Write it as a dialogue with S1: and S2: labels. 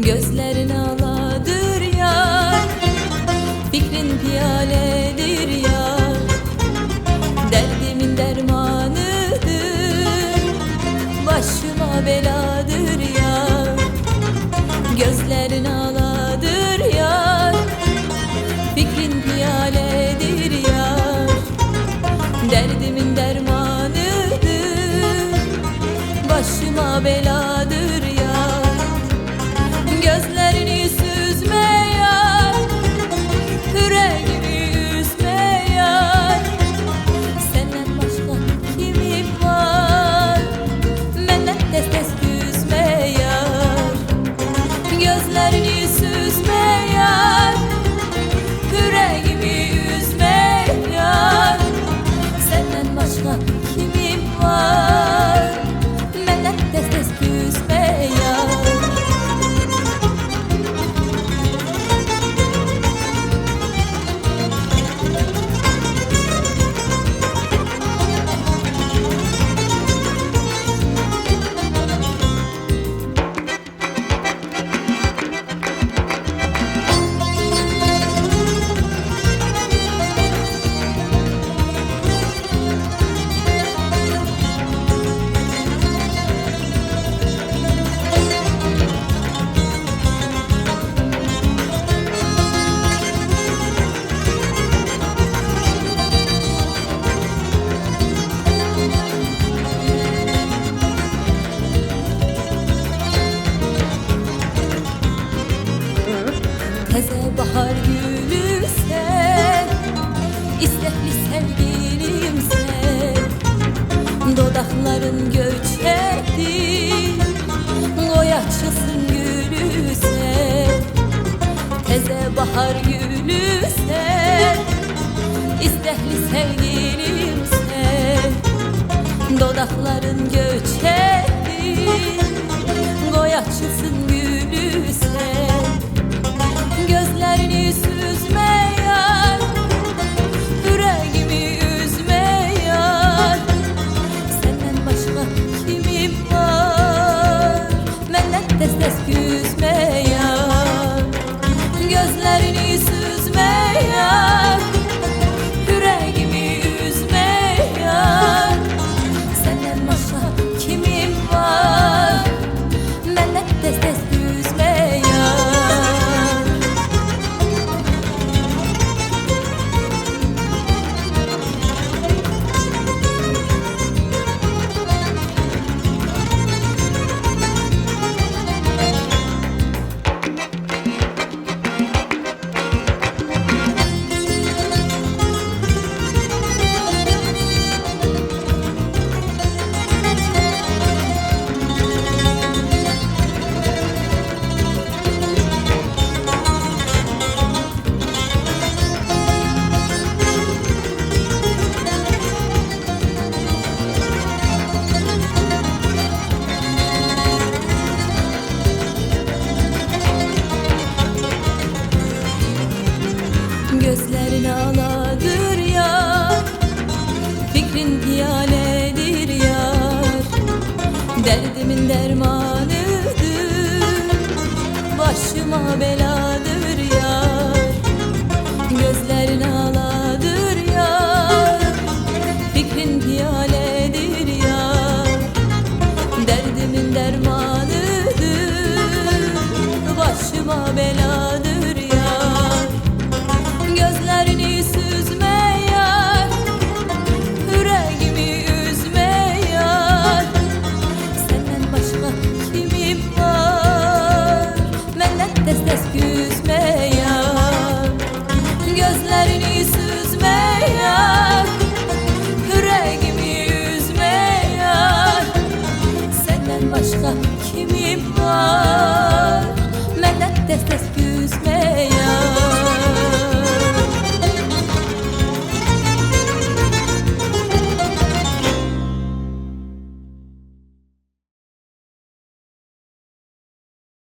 S1: Gözlerin aladır yar, fikrin piyaledir yar. Derdimin dermanıdır, başıma beladır yar. Gözlerin aladır yar, fikrin piyaledir yar. Derdimin dermanıdır, başıma beladır yar. Gözlerini süzme yar, yüreğimi üzme yar. Senden başka kimim var, benden tez tez küsme yar. Gözlerini süzme yar, yüreğimi üzme yar. Senden başka kimim var, benden tez tez küsme yar. Teze bahar gülü sen, istekli sevgilim sen. Dodakların göçerdi, goyaçısın gülü sen. Teze bahar gülü sen, istekli sevgilim sen. Dodakların göçerdi, goyaçısın gülü sen. Gözlerini süzme yar, yüreğimi üzme yar. Senden başka kimim var, benden tez tez küsme yar. Gözlerini süzme yar, yüreğimi üzme yar. Senden başka kimim var, benden tez tez küsme yar. Gözlerin aladır yar, fikrin piyaledir yar. Derdimin dermanıdır, başıma beladır yar. Gözlerin aladır yar, fikrin piyaledir yar. Derdimin dermanıdır, başıma beladır yar. Gözlerini süzme yar, yüreğimi üzme yar. Senden başka kimim var, benden tez tez küsme yar. Gözlerini süzme yar, yüreğimi üzme yar. Senden başka kimim var, benden tez tez küsme yar.